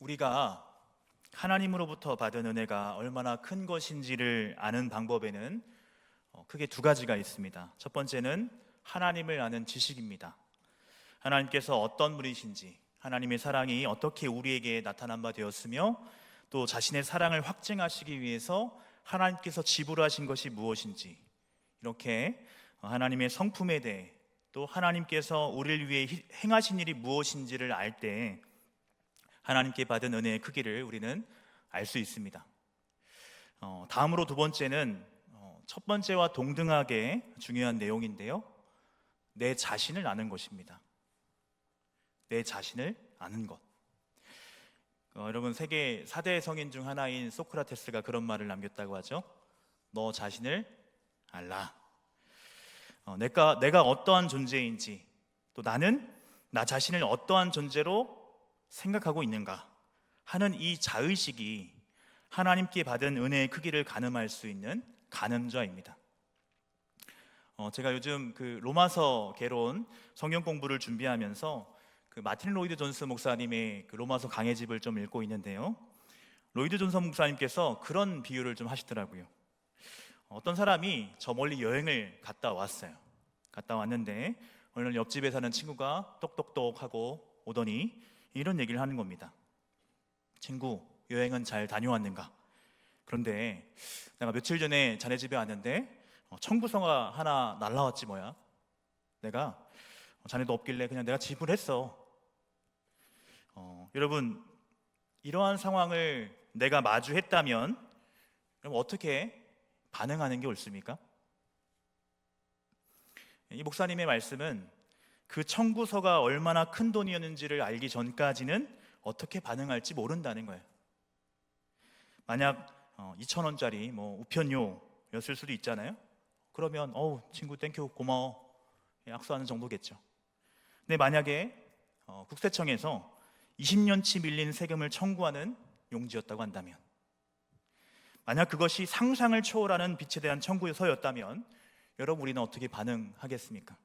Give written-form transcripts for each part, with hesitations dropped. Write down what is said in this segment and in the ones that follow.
우리가 하나님으로부터 받은 은혜가 얼마나 큰 것인지를 아는 방법에는 크게 두 가지가 있습니다. 첫 번째는 하나님을 아는 지식입니다. 하나님께서 어떤 분이신지, 하나님의 사랑이 어떻게 우리에게 나타난 바 되었으며, 또 자신의 사랑을 확증하시기 위해서 하나님께서 지불하신 것이 무엇인지, 이렇게 하나님의 성품에 대해, 또 하나님께서 우리를 위해 행하신 일이 무엇인지를 알 때 하나님께 받은 은혜의 크기를 우리는 알 수 있습니다. 다음으로 두 번째는 첫 번째와 동등하게 중요한 내용인데요, 내 자신을 아는 것입니다. 내 자신을 아는 것. 여러분, 세계 4대 성인 중 하나인 소크라테스가 그런 말을 남겼다고 하죠. 너 자신을 알라. 내가 어떠한 존재인지, 또 나는 나 자신을 어떠한 존재로 생각하고 있는가 하는 이 자의식이 하나님께 받은 은혜의 크기를 가늠할 수 있는 가늠자입니다. 제가 요즘 로마서 개론 성경 공부를 준비하면서 마틴 로이드 존스 목사님의 로마서 강해집을 좀 읽고 있는데요, 로이드 존스 목사님께서 그런 비유를 좀 하시더라고요. 어떤 사람이 저 멀리 여행을 갔다 왔어요. 갔다 왔는데 오늘 옆집에 사는 친구가 똑똑똑하고 오더니 이런 얘기를 하는 겁니다. 친구, 여행은 잘 다녀왔는가? 그런데 내가 며칠 전에 자네 집에 왔는데 청구서가 하나 날라왔지 뭐야. 내가 자네도 없길래 그냥 내가 지불했어. 여러분, 이러한 상황을 내가 마주했다면 그럼 어떻게 반응하는 게 옳습니까? 이 목사님의 말씀은 그 청구서가 얼마나 큰 돈이었는지를 알기 전까지는 어떻게 반응할지 모른다는 거예요. 만약 2,000원짜리 우편료였을 수도 있잖아요. 그러면 친구 땡큐 고마워 악수하는 정도겠죠. 근데 만약에 국세청에서 20년치 밀린 세금을 청구하는 용지였다고 한다면, 만약 그것이 상상을 초월하는 빚에 대한 청구서였다면 여러분, 우리는 어떻게 반응하겠습니까?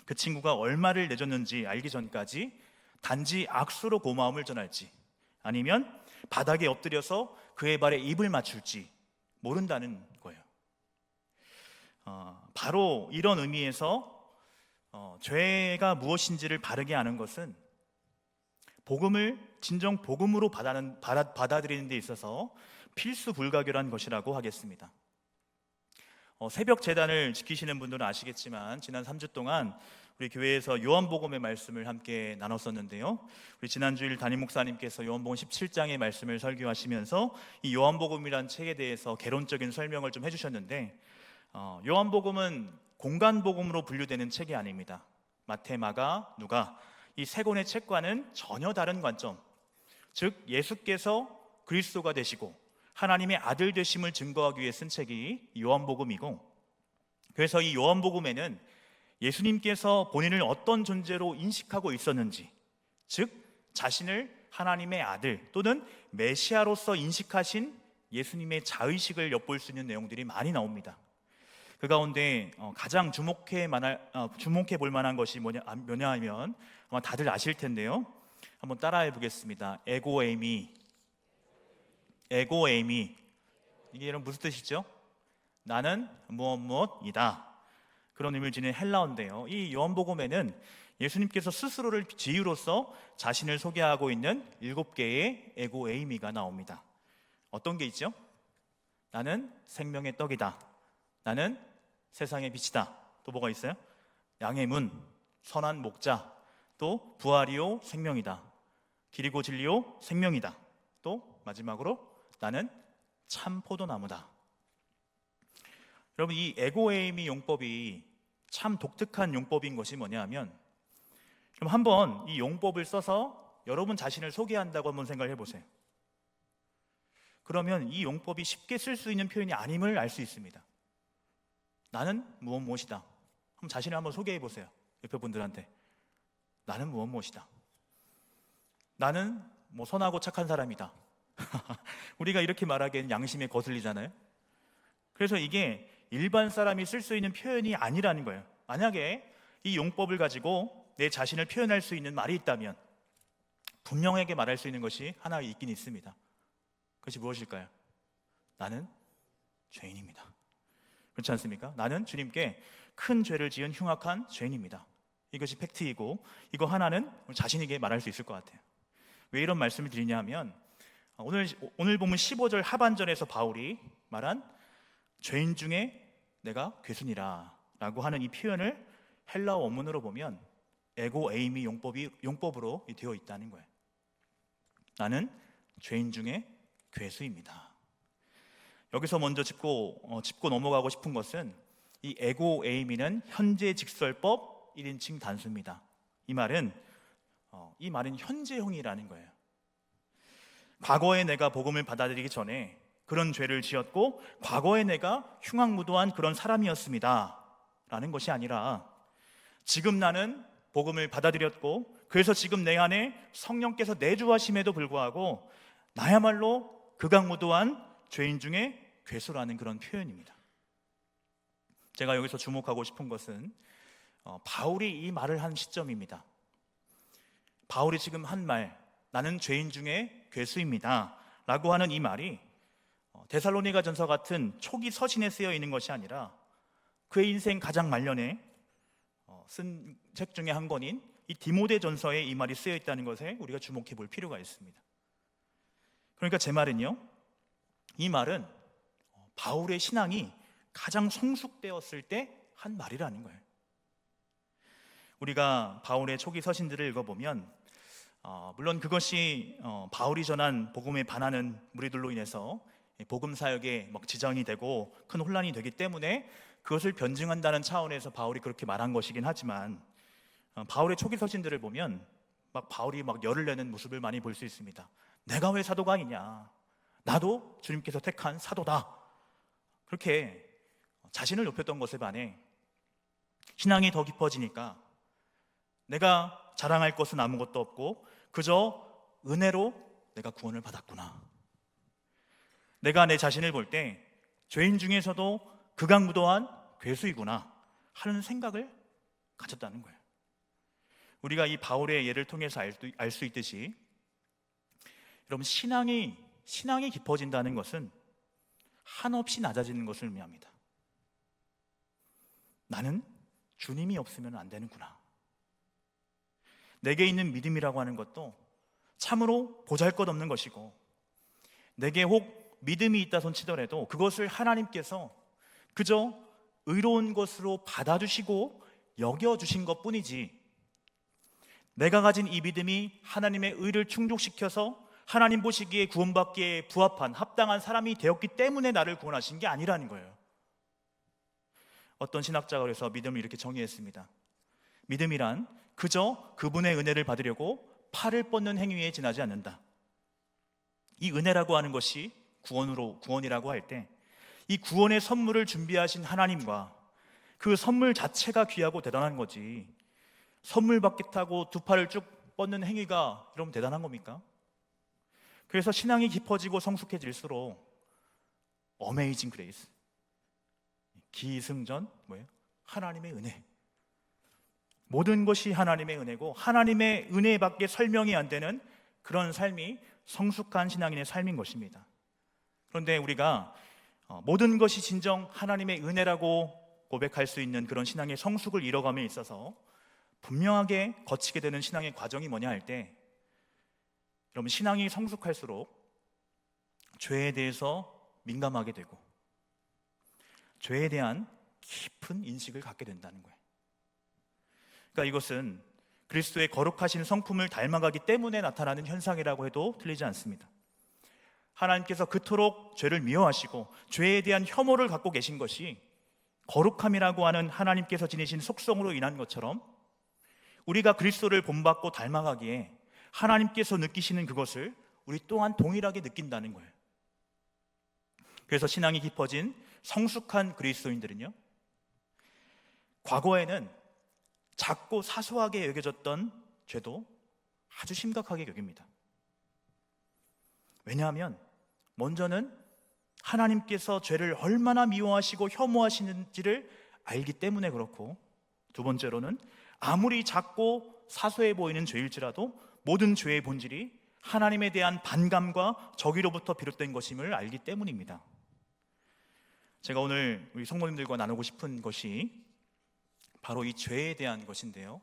그 친구가 얼마를 내줬는지 알기 전까지 단지 악수로 고마움을 전할지, 아니면 바닥에 엎드려서 그의 발에 입을 맞출지 모른다는 거예요. 바로 이런 의미에서 죄가 무엇인지를 바르게 아는 것은 복음을 진정 복음으로 받아들이는 데 있어서 필수 불가결한 것이라고 하겠습니다. 새벽 제단을 지키시는 분들은 아시겠지만 지난 3주 동안 우리 교회에서 요한복음의 말씀을 함께 나눴었는데요, 우리 지난주일 담임 목사님께서 요한복음 17장의 말씀을 설교하시면서 이 요한복음이란 책에 대해서 개론적인 설명을 좀 해주셨는데, 요한복음은 공간복음으로 분류되는 책이 아닙니다. 마태, 마가, 누가 이 세 권의 책과는 전혀 다른 관점, 즉 예수께서 그리스도가 되시고 하나님의 아들 되심을 증거하기 위해 쓴 책이 요한복음이고, 그래서 이 요한복음에는 예수님께서 본인을 어떤 존재로 인식하고 있었는지, 즉 자신을 하나님의 아들 또는 메시아로서 인식하신 예수님의 자의식을 엿볼 수 있는 내용들이 많이 나옵니다. 그 가운데 가장 주목해 볼 만한 것이 뭐냐 하면 아마 다들 아실 텐데요, 한번 따라해 보겠습니다. 에고에이미. 이게 여러분 무슨 뜻이죠? 나는 무엇이다, 그런 의미를 지닌 헬라어인데요, 이 요한복음에는 예수님께서 스스로를 지유로서 자신을 소개하고 있는 7개의 에고에이미가 나옵니다. 어떤 게 있죠? 나는 생명의 떡이다, 나는 세상의 빛이다, 또 뭐가 있어요? 양의 문, 선한 목자, 또 부활이요 생명이다, 길이고 진리요 생명이다, 또 마지막으로 나는 참 포도나무다. 여러분, 이 에고에이미 용법이 참 독특한 용법인 것이 뭐냐 하면, 그럼 한번 이 용법을 써서 여러분 자신을 소개한다고 한번 생각을 해보세요. 그러면 이 용법이 쉽게 쓸 수 있는 표현이 아님을 알 수 있습니다. 나는 무엇이다. 그럼 자신을 한번 소개해 보세요. 옆에 분들한테. 나는 무엇이다. 나는 선하고 착한 사람이다. 우리가 이렇게 말하기엔 양심에 거슬리잖아요. 그래서 이게 일반 사람이 쓸 수 있는 표현이 아니라는 거예요. 만약에 이 용법을 가지고 내 자신을 표현할 수 있는 말이 있다면 분명하게 말할 수 있는 것이 하나 있긴 있습니다. 그것이 무엇일까요? 나는 죄인입니다. 그렇지 않습니까? 나는 주님께 큰 죄를 지은 흉악한 죄인입니다. 이것이 팩트이고, 이거 하나는 자신에게 말할 수 있을 것 같아요. 왜 이런 말씀을 드리냐 하면, 오늘 보면 15절 하반절에서 바울이 말한 죄인 중에 내가 괴순이라 라고 하는 이 표현을 헬라어 원문으로 보면 에고 에이미 용법으로 되어 있다는 거예요. 나는 죄인 중에 괴수입니다. 여기서 먼저 짚고 넘어가고 싶은 것은 이 에고 에이미는 현재 직설법 1인칭 단수입니다. 이 말은 현재형이라는 거예요. 과거에 내가 복음을 받아들이기 전에 그런 죄를 지었고 과거에 내가 흉악무도한 그런 사람이었습니다 라는 것이 아니라, 지금 나는 복음을 받아들였고 그래서 지금 내 안에 성령께서 내주하심에도 불구하고 나야말로 극악무도한 죄인 중에 괴수라는 그런 표현입니다. 제가 여기서 주목하고 싶은 것은 바울이 이 말을 한 시점입니다. 바울이 지금 한 말, 나는 죄인 중에 괴수입니다 라고 하는 이 말이 데살로니가 전서 같은 초기 서신에 쓰여 있는 것이 아니라 그의 인생 가장 말년에 쓴 책 중에 한 권인 이 디모데 전서에 이 말이 쓰여 있다는 것에 우리가 주목해 볼 필요가 있습니다. 그러니까 제 말은요, 이 말은 바울의 신앙이 가장 성숙되었을 때 한 말이라는 거예요. 우리가 바울의 초기 서신들을 읽어보면 물론 그것이 바울이 전한 복음에 반하는 무리들로 인해서 복음 사역에 막 지장이 되고 큰 혼란이 되기 때문에 그것을 변증한다는 차원에서 바울이 그렇게 말한 것이긴 하지만, 바울의 초기 서신들을 보면 바울이 열을 내는 모습을 많이 볼 수 있습니다. 내가 왜 사도가 아니냐, 나도 주님께서 택한 사도다, 그렇게 자신을 높였던 것에 반해 신앙이 더 깊어지니까 내가 자랑할 것은 아무것도 없고 그저 은혜로 내가 구원을 받았구나, 내가 내 자신을 볼 때 죄인 중에서도 극악무도한 괴수이구나 하는 생각을 가졌다는 거예요. 우리가 이 바울의 예를 통해서 알 수 있듯이, 여러분, 신앙이 깊어진다는 것은 한없이 낮아지는 것을 의미합니다. 나는 주님이 없으면 안 되는구나, 내게 있는 믿음이라고 하는 것도 참으로 보잘것없는 것이고, 내게 혹 믿음이 있다 손치더라도 그것을 하나님께서 그저 의로운 것으로 받아주시고 여겨주신 것뿐이지, 내가 가진 이 믿음이 하나님의 의를 충족시켜서 하나님 보시기에 구원받기에 부합한 합당한 사람이 되었기 때문에 나를 구원하신 게 아니라는 거예요. 어떤 신학자가 그래서 믿음을 이렇게 정의했습니다. 믿음이란 그저 그분의 은혜를 받으려고 팔을 뻗는 행위에 지나지 않는다. 이 은혜라고 하는 것이 구원이라고 할 때 이 구원의 선물을 준비하신 하나님과 그 선물 자체가 귀하고 대단한 거지, 선물 받겠다고 두 팔을 쭉 뻗는 행위가 여러분 대단한 겁니까? 그래서 신앙이 깊어지고 성숙해질수록 어메이징 그레이스, 기승전 하나님의 은혜, 모든 것이 하나님의 은혜고 하나님의 은혜밖에 설명이 안 되는 그런 삶이 성숙한 신앙인의 삶인 것입니다. 그런데 우리가 모든 것이 진정 하나님의 은혜라고 고백할 수 있는 그런 신앙의 성숙을 이뤄감에 있어서 분명하게 거치게 되는 신앙의 과정이 뭐냐 할 때, 여러분, 신앙이 성숙할수록 죄에 대해서 민감하게 되고 죄에 대한 깊은 인식을 갖게 된다는 거예요. 그러니까 이것은 그리스도의 거룩하신 성품을 닮아가기 때문에 나타나는 현상이라고 해도 틀리지 않습니다. 하나님께서 그토록 죄를 미워하시고 죄에 대한 혐오를 갖고 계신 것이 거룩함이라고 하는 하나님께서 지니신 속성으로 인한 것처럼, 우리가 그리스도를 본받고 닮아가기에 하나님께서 느끼시는 그것을 우리 또한 동일하게 느낀다는 거예요. 그래서 신앙이 깊어진 성숙한 그리스도인들은요, 과거에는 작고 사소하게 여겨졌던 죄도 아주 심각하게 여깁니다. 왜냐하면 먼저는 하나님께서 죄를 얼마나 미워하시고 혐오하시는지를 알기 때문에 그렇고, 두 번째로는 아무리 작고 사소해 보이는 죄일지라도 모든 죄의 본질이 하나님에 대한 반감과 정의로부터 비롯된 것임을 알기 때문입니다. 제가 오늘 우리 성도님들과 나누고 싶은 것이 바로 이 죄에 대한 것인데요.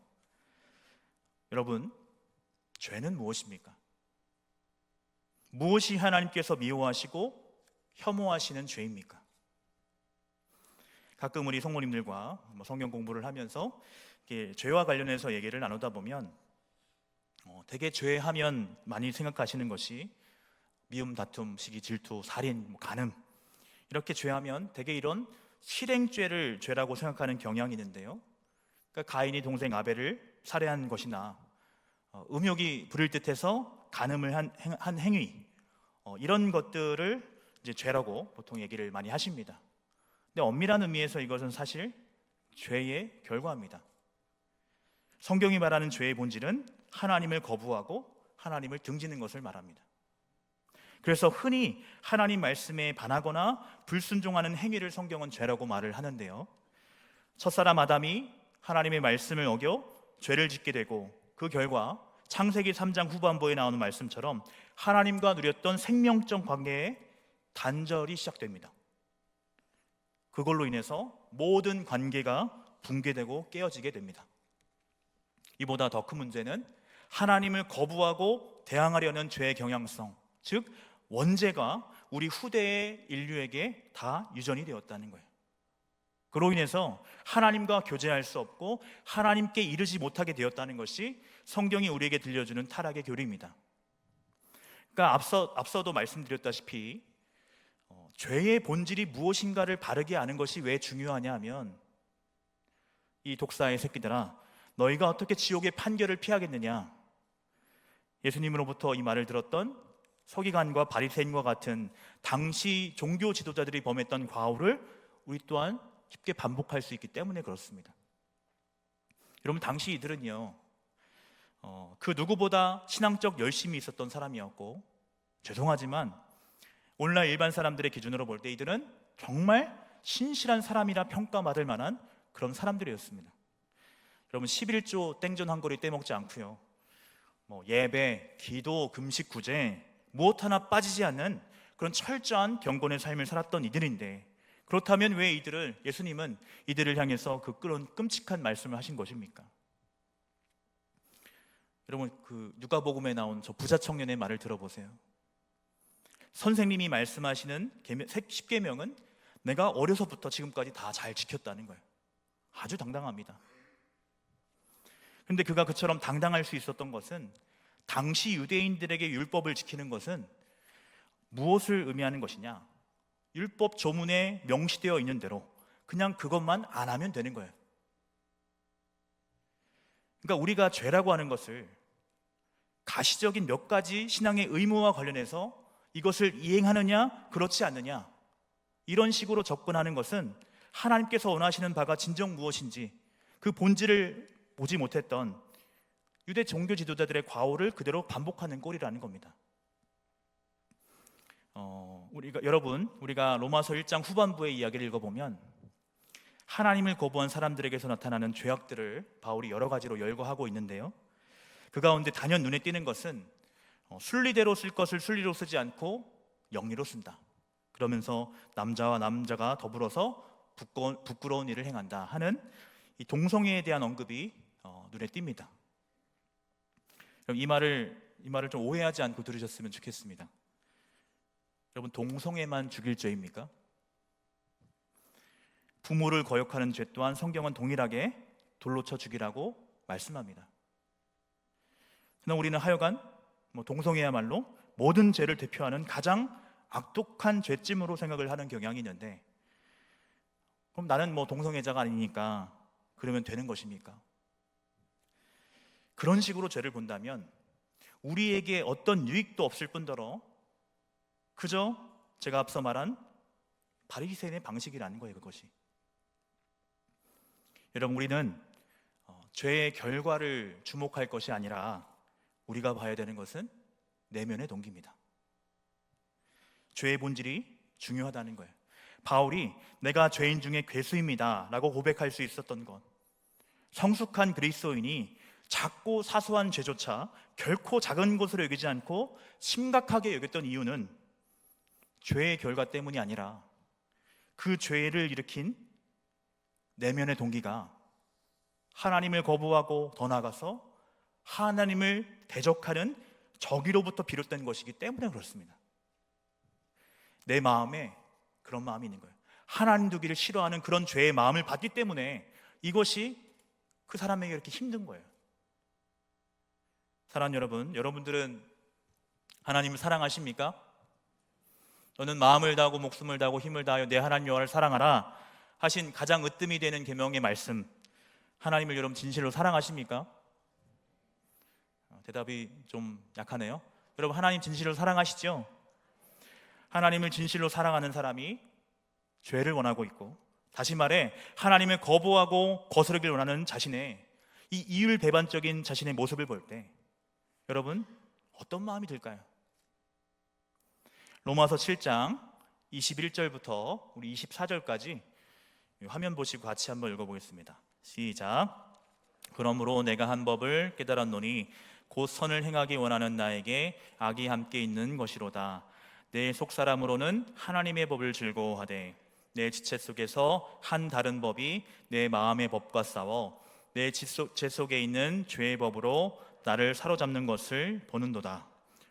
여러분, 죄는 무엇입니까? 무엇이 하나님께서 미워하시고 혐오하시는 죄입니까? 가끔 우리 성도님들과 성경 공부를 하면서 죄와 관련해서 얘기를 나누다 보면 되게 죄하면 많이 생각하시는 것이 미움, 다툼, 시기, 질투, 살인, 간음, 이렇게 죄하면 되게 이런 실행죄를 죄라고 생각하는 경향이 있는데요. 그러니까 가인이 동생 아벨을 살해한 것이나 음욕이 부릴 듯해서 간음을 한 행위, 이런 것들을 이제 죄라고 보통 얘기를 많이 하십니다. 근데 엄밀한 의미에서 이것은 사실 죄의 결과입니다. 성경이 말하는 죄의 본질은 하나님을 거부하고 하나님을 등지는 것을 말합니다. 그래서 흔히 하나님 말씀에 반하거나 불순종하는 행위를 성경은 죄라고 말을 하는데요. 첫사람 아담이 하나님의 말씀을 어겨 죄를 짓게 되고 그 결과 창세기 3장 후반부에 나오는 말씀처럼 하나님과 누렸던 생명적 관계에 단절이 시작됩니다. 그걸로 인해서 모든 관계가 붕괴되고 깨어지게 됩니다. 이보다 더 큰 문제는 하나님을 거부하고 대항하려는 죄의 경향성, 즉 원죄가 우리 후대의 인류에게 다 유전이 되었다는 거예요. 그로 인해서 하나님과 교제할 수 없고 하나님께 이르지 못하게 되었다는 것이 성경이 우리에게 들려주는 타락의 교리입니다. 그러니까 앞서도 말씀드렸다시피 죄의 본질이 무엇인가를 바르게 아는 것이 왜 중요하냐 하면, 이 독사의 새끼들아, 너희가 어떻게 지옥의 판결을 피하겠느냐, 예수님으로부터 이 말을 들었던 서기관과 바리새인과 같은 당시 종교 지도자들이 범했던 과오를 우리 또한 쉽게 반복할 수 있기 때문에 그렇습니다. 여러분, 당시 이들은요, 그 누구보다 신앙적 열심이 있었던 사람이었고, 죄송하지만 오늘날 일반 사람들의 기준으로 볼 때 이들은 정말 신실한 사람이라 평가받을 만한 그런 사람들이었습니다. 여러분, 11조 땡전 한 거리 떼먹지 않고요, 예배, 기도, 금식, 구제 무엇 하나 빠지지 않는 그런 철저한 경건의 삶을 살았던 이들인데, 그렇다면 왜 예수님은 이들을 향해서 그런 끔찍한 말씀을 하신 것입니까? 여러분, 그 누가복음에 나온 저 부자 청년의 말을 들어보세요. 선생님이 말씀하시는 10계명은 내가 어려서부터 지금까지 다 잘 지켰다는 거예요. 아주 당당합니다. 그런데 그가 그처럼 당당할 수 있었던 것은, 당시 유대인들에게 율법을 지키는 것은 무엇을 의미하는 것이냐, 율법 조문에 명시되어 있는 대로 그냥 그것만 안 하면 되는 거예요. 그러니까 우리가 죄라고 하는 것을 가시적인 몇 가지 신앙의 의무와 관련해서 이것을 이행하느냐 그렇지 않느냐, 이런 식으로 접근하는 것은 하나님께서 원하시는 바가 진정 무엇인지 그 본질을 보지 못했던 유대 종교 지도자들의 과오를 그대로 반복하는 꼴이라는 겁니다. 우리가 로마서 1장 후반부의 이야기를 읽어보면 하나님을 거부한 사람들에게서 나타나는 죄악들을 바울이 여러 가지로 열거하고 있는데요, 그 가운데 단연 눈에 띄는 것은 순리대로 쓸 것을 순리로 쓰지 않고 영리로 쓴다, 그러면서 남자와 남자가 더불어서 부끄러운 일을 행한다 하는 이 동성애에 대한 언급이 눈에 띕니다. 그럼 이 말을 좀 오해하지 않고 들으셨으면 좋겠습니다. 여러분, 동성애만 죽일 죄입니까? 부모를 거역하는 죄 또한 성경은 동일하게 돌로 쳐 죽이라고 말씀합니다. 그러나 우리는 하여간 동성애야말로 모든 죄를 대표하는 가장 악독한 죄짐으로 생각을 하는 경향이 있는데, 그럼 나는 동성애자가 아니니까 그러면 되는 것입니까? 그런 식으로 죄를 본다면 우리에게 어떤 유익도 없을 뿐더러 그저 제가 앞서 말한 바리새인의 방식이라는 거예요, 그것이. 여러분, 우리는 죄의 결과를 주목할 것이 아니라 우리가 봐야 되는 것은 내면의 동기입니다. 죄의 본질이 중요하다는 거예요. 바울이 내가 죄인 중에 괴수입니다 라고 고백할 수 있었던 것, 성숙한 그리스도인이 작고 사소한 죄조차 결코 작은 것으로 여기지 않고 심각하게 여겼던 이유는 죄의 결과 때문이 아니라 그 죄를 일으킨 내면의 동기가 하나님을 거부하고 더 나아가서 하나님을 대적하는 적이로부터 비롯된 것이기 때문에 그렇습니다. 내 마음에 그런 마음이 있는 거예요. 하나님 두기를 싫어하는 그런 죄의 마음을 받기 때문에 이것이 그 사람에게 이렇게 힘든 거예요. 사랑하는 여러분, 여러분들은 하나님을 사랑하십니까? 너는 마음을 다하고 목숨을 다하고 힘을 다하여 내 하나님 여호와를 사랑하라 하신 가장 으뜸이 되는 계명의 말씀, 하나님을 여러분 진실로 사랑하십니까? 대답이 좀 약하네요. 여러분, 하나님 진실로 사랑하시죠? 하나님을 진실로 사랑하는 사람이 죄를 원하고 있고, 다시 말해 하나님을 거부하고 거스르기를 원하는 자신의 이 이율배반적인 자신의 모습을 볼 때 여러분 어떤 마음이 들까요? 로마서 7장 21절부터 우리 24절까지 화면 보시고 같이 한번 읽어보겠습니다. 시작. 그러므로 내가 한 법을 깨달았노니 곧 선을 행하기 원하는 나에게 악이 함께 있는 것이로다. 내 속사람으로는 하나님의 법을 즐거워하되 내 지체 속에서 한 다른 법이 내 마음의 법과 싸워 내 지체 속에 있는 죄의 법으로 나를 사로잡는 것을 보는도다.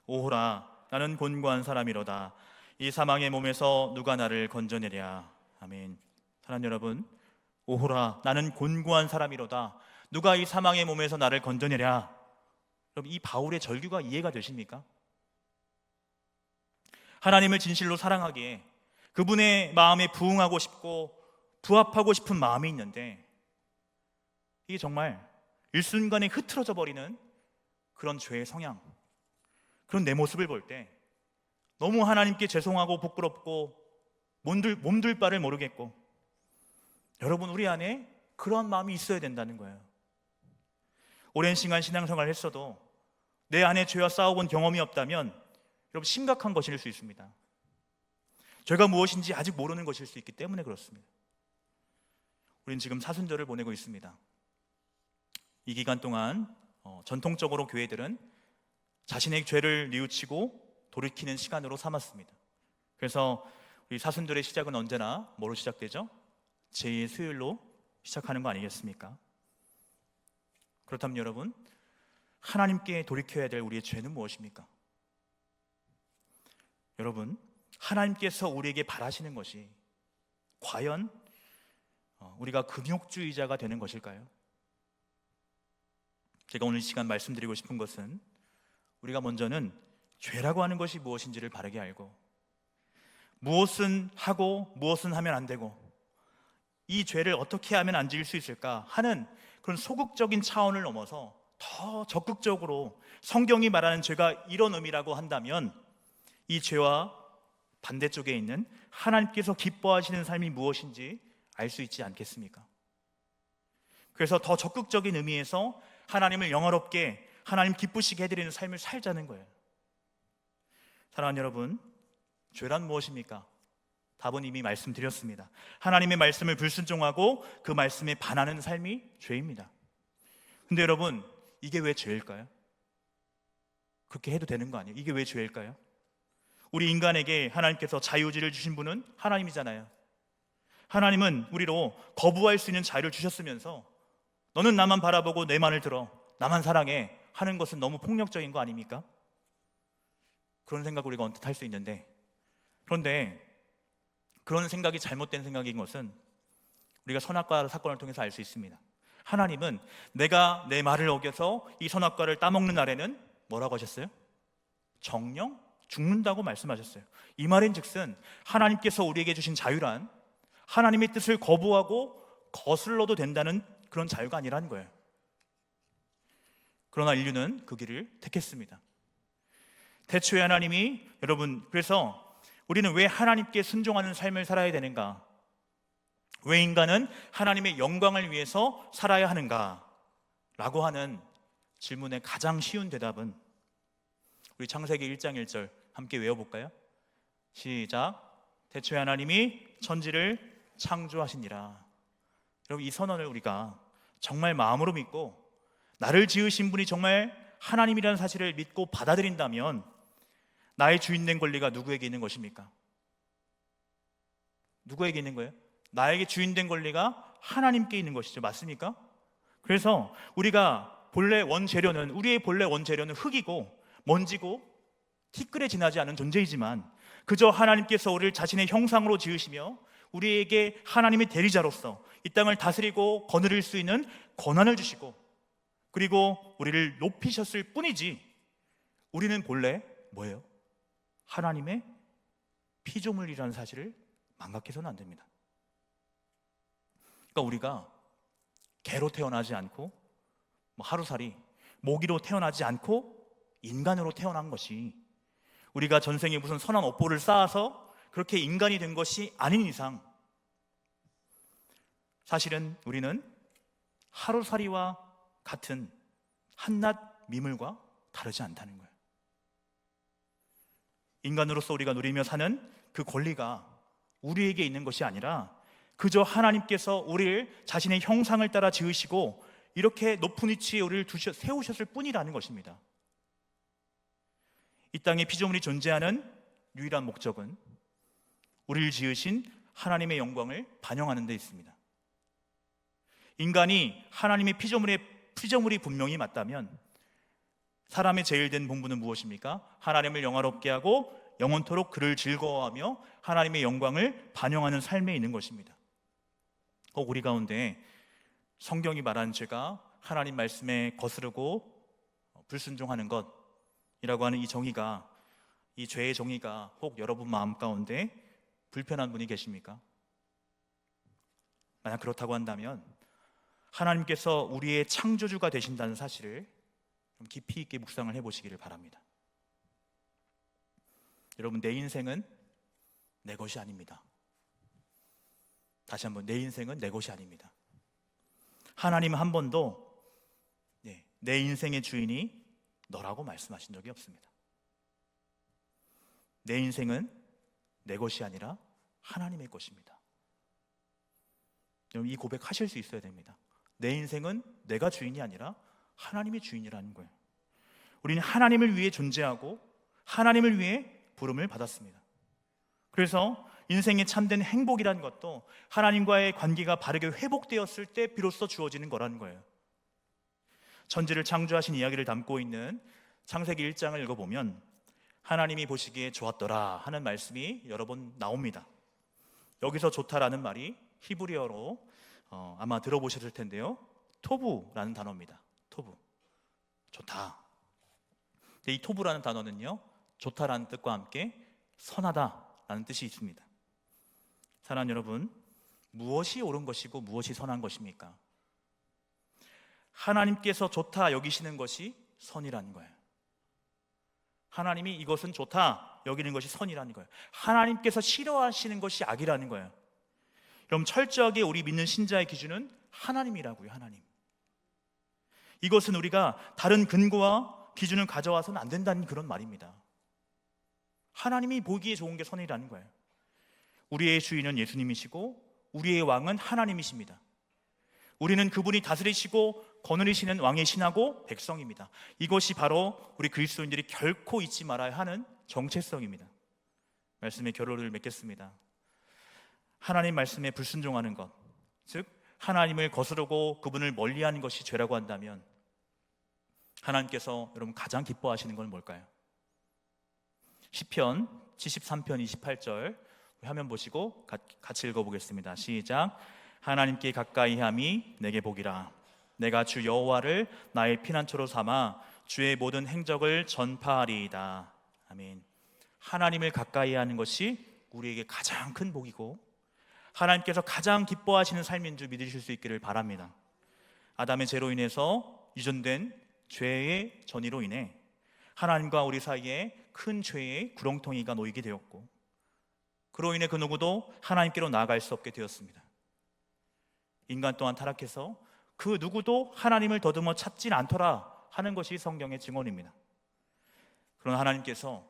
오호라, 나는 곤고한 사람이로다. 이 사망의 몸에서 누가 나를 건져내랴. 아멘. 사랑하는 여러분, 오호라, 나는 곤고한 사람이로다. 누가 이 사망의 몸에서 나를 건져내랴. 여러분, 이 바울의 절규가 이해가 되십니까? 하나님을 진실로 사랑하기에 그분의 마음에 부응하고 싶고 부합하고 싶은 마음이 있는데 이게 정말 일순간에 흐트러져 버리는 그런 죄의 성향, 그런 내 모습을 볼 때 너무 하나님께 죄송하고 부끄럽고 몸둘 바를 모르겠고, 여러분, 우리 안에 그런 마음이 있어야 된다는 거예요. 오랜 시간 신앙생활을 했어도 내 안에 죄와 싸워본 경험이 없다면 여러분 심각한 것일 수 있습니다. 죄가 무엇인지 아직 모르는 것일 수 있기 때문에 그렇습니다. 우리는 지금 사순절을 보내고 있습니다. 이 기간 동안 전통적으로 교회들은 자신의 죄를 뉘우치고 돌이키는 시간으로 삼았습니다. 그래서 우리 사순절의 시작은 언제나 뭐로 시작되죠? 제2의 수요일로 시작하는 거 아니겠습니까? 그렇다면 여러분, 하나님께 돌이켜야 될 우리의 죄는 무엇입니까? 여러분, 하나님께서 우리에게 바라시는 것이 과연 우리가 금욕주의자가 되는 것일까요? 제가 오늘 이 시간 말씀드리고 싶은 것은 우리가 먼저는 죄라고 하는 것이 무엇인지를 바르게 알고 무엇은 하고 무엇은 하면 안 되고 이 죄를 어떻게 하면 안 지을 수 있을까 하는 그런 소극적인 차원을 넘어서 더 적극적으로 성경이 말하는 죄가 이런 의미라고 한다면 이 죄와 반대쪽에 있는 하나님께서 기뻐하시는 삶이 무엇인지 알 수 있지 않겠습니까? 그래서 더 적극적인 의미에서 하나님을 영화롭게, 하나님 기쁘시게 해드리는 삶을 살자는 거예요. 사랑하는 여러분, 죄란 무엇입니까? 답은 이미 말씀드렸습니다. 하나님의 말씀을 불순종하고 그 말씀에 반하는 삶이 죄입니다. 근데 여러분, 이게 왜 죄일까요? 그렇게 해도 되는 거 아니에요? 이게 왜 죄일까요? 우리 인간에게 하나님께서 자유의지를 주신 분은 하나님이잖아요. 하나님은 우리로 거부할 수 있는 자유를 주셨으면서 너는 나만 바라보고 내 말을 들어, 나만 사랑해 하는 것은 너무 폭력적인 거 아닙니까? 그런 생각을 우리가 언뜻 할 수 있는데, 그런데 그런 생각이 잘못된 생각인 것은 우리가 선악과 사건을 통해서 알 수 있습니다. 하나님은 내가 내 말을 어겨서 이 선악과를 따먹는 날에는 뭐라고 하셨어요? 정령 죽는다고 말씀하셨어요. 이 말인즉슨 하나님께서 우리에게 주신 자유란 하나님의 뜻을 거부하고 거슬러도 된다는 그런 자유가 아니라는 거예요. 그러나 인류는 그 길을 택했습니다. 태초에 하나님이, 여러분, 그래서 우리는 왜 하나님께 순종하는 삶을 살아야 되는가? 왜 인간은 하나님의 영광을 위해서 살아야 하는가? 라고 하는 질문의 가장 쉬운 대답은 우리 창세기 1장 1절 함께 외워볼까요? 시작. 태초에 하나님이 천지를 창조하시니라. 여러분, 이 선언을 우리가 정말 마음으로 믿고 나를 지으신 분이 정말 하나님이라는 사실을 믿고 받아들인다면 나의 주인된 권리가 누구에게 있는 것입니까? 누구에게 있는 거예요? 나에게 주인된 권리가 하나님께 있는 것이죠. 맞습니까? 그래서 우리가 우리의 본래 원재료는 흙이고 먼지고 티끌에 지나지 않은 존재이지만 그저 하나님께서 우리를 자신의 형상으로 지으시며 우리에게 하나님의 대리자로서 이 땅을 다스리고 거느릴 수 있는 권한을 주시고 그리고 우리를 높이셨을 뿐이지 우리는 본래 뭐예요? 하나님의 피조물이라는 사실을 망각해서는 안 됩니다. 그러니까 우리가 개로 태어나지 않고 하루살이 모기로 태어나지 않고 인간으로 태어난 것이 우리가 전생에 무슨 선한 업보를 쌓아서 그렇게 인간이 된 것이 아닌 이상 사실은 우리는 하루살이와 같은 한낱 미물과 다르지 않다는 거예요. 인간으로서 우리가 누리며 사는 그 권리가 우리에게 있는 것이 아니라 그저 하나님께서 우리를 자신의 형상을 따라 지으시고 이렇게 높은 위치에 우리를 세우셨을 뿐이라는 것입니다. 이 땅에 피조물이 존재하는 유일한 목적은 우리를 지으신 하나님의 영광을 반영하는 데 있습니다. 인간이 하나님의 피조물이 분명히 맞다면 사람의 제일 된 본분은 무엇입니까? 하나님을 영화롭게 하고 영원토록 그를 즐거워하며 하나님의 영광을 반영하는 삶에 있는 것입니다. 우리 가운데 성경이 말하는 죄가 하나님 말씀에 거스르고 불순종하는 것이라고 하는 이 죄의 정의가 혹 여러분 마음 가운데 불편한 분이 계십니까? 만약 그렇다고 한다면 하나님께서 우리의 창조주가 되신다는 사실을 좀 깊이 있게 묵상을 해보시기를 바랍니다. 여러분, 내 인생은 내 것이 아닙니다. 다시 한번, 내 인생은 내 것이 아닙니다. 하나님은 한 번도 내 인생의 주인이 너라고 말씀하신 적이 없습니다. 내 인생은 내 것이 아니라 하나님의 것입니다. 여러분, 이 고백하실 수 있어야 됩니다. 내 인생은 내가 주인이 아니라 하나님이 주인이라는 거예요. 우리는 하나님을 위해 존재하고 하나님을 위해 부름을 받았습니다. 그래서 인생의 참된 행복이라는 것도 하나님과의 관계가 바르게 회복되었을 때 비로소 주어지는 거라는 거예요. 천지를 창조하신 이야기를 담고 있는 창세기 1장을 읽어보면 하나님이 보시기에 좋았더라 하는 말씀이 여러 번 나옵니다. 여기서 좋다라는 말이 히브리어로 아마 들어보셨을 텐데요, 토부라는 단어입니다. 토부, 좋다. 이 토부라는 단어는요, 좋다라는 뜻과 함께 선하다라는 뜻이 있습니다. 사랑하는 여러분, 무엇이 옳은 것이고 무엇이 선한 것입니까? 하나님께서 좋다 여기시는 것이 선이라는 거예요. 하나님이 이것은 좋다 여기는 것이 선이라는 거예요. 하나님께서 싫어하시는 것이 악이라는 거예요. 그럼 철저하게 우리 믿는 신자의 기준은 하나님이라고요. 하나님. 이것은 우리가 다른 근거와 기준을 가져와서는 안 된다는 그런 말입니다. 하나님이 보기에 좋은 게 선이라는 거예요. 우리의 주인은 예수님이시고 우리의 왕은 하나님이십니다. 우리는 그분이 다스리시고 거느리시는 왕의 신하고 백성입니다. 이것이 바로 우리 그리스도인들이 결코 잊지 말아야 하는 정체성입니다. 말씀의 결론을 맺겠습니다. 하나님 말씀에 불순종하는 것, 즉 하나님을 거스르고 그분을 멀리하는 것이 죄라고 한다면 하나님께서 여러분 가장 기뻐하시는 건 뭘까요? 시편 73편 28절 화면 보시고 같이 읽어보겠습니다. 시작. 하나님께 가까이함이 내게 복이라. 내가 주 여호와를 나의 피난처로 삼아 주의 모든 행적을 전파하리이다. 아멘. 하나님을 가까이하는 것이 우리에게 가장 큰 복이고 하나님께서 가장 기뻐하시는 삶인 줄 믿으실 수 있기를 바랍니다. 아담의 죄로 인해서 유전된 죄의 전이로 인해 하나님과 우리 사이에 큰 죄의 구렁텅이가 놓이게 되었고 그로 인해 그 누구도 하나님께로 나아갈 수 없게 되었습니다. 인간 또한 타락해서 그 누구도 하나님을 더듬어 찾진 않더라 하는 것이 성경의 증언입니다. 그러나 하나님께서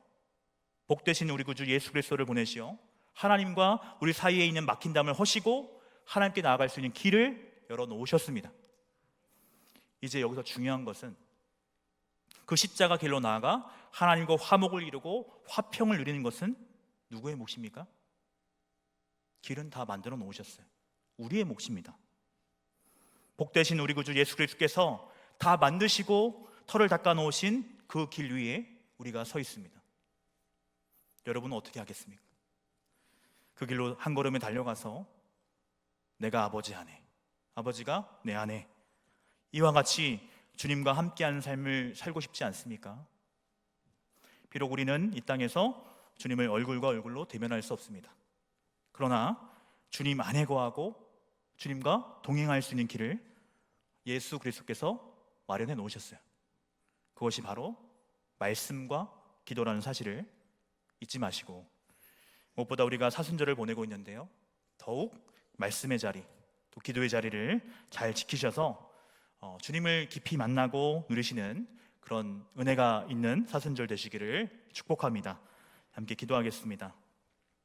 복되신 우리 구주 예수 그리스도를 보내시어 하나님과 우리 사이에 있는 막힌 담을 허시고 하나님께 나아갈 수 있는 길을 열어놓으셨습니다. 이제 여기서 중요한 것은 그 십자가 길로 나아가 하나님과 화목을 이루고 화평을 누리는 것은 누구의 몫입니까? 길은 다 만들어 놓으셨어요. 우리의 몫입니다. 복되신 우리 구주 예수 그리스도께서 다 만드시고 터를 닦아 놓으신 그 길 위에 우리가 서 있습니다. 여러분은 어떻게 하겠습니까? 그 길로 한 걸음에 달려가서 내가 아버지 안에, 아버지가 내 안에, 이와 같이 주님과 함께하는 삶을 살고 싶지 않습니까? 비록 우리는 이 땅에서 주님을 얼굴과 얼굴로 대면할 수 없습니다. 그러나 주님 안에 거하고 주님과 동행할 수 있는 길을 예수 그리스도께서 마련해 놓으셨어요. 그것이 바로 말씀과 기도라는 사실을 잊지 마시고, 무엇보다 우리가 사순절을 보내고 있는데요, 더욱 말씀의 자리, 또 기도의 자리를 잘 지키셔서 주님을 깊이 만나고 누리시는 그런 은혜가 있는 사순절 되시기를 축복합니다. 함께 기도하겠습니다.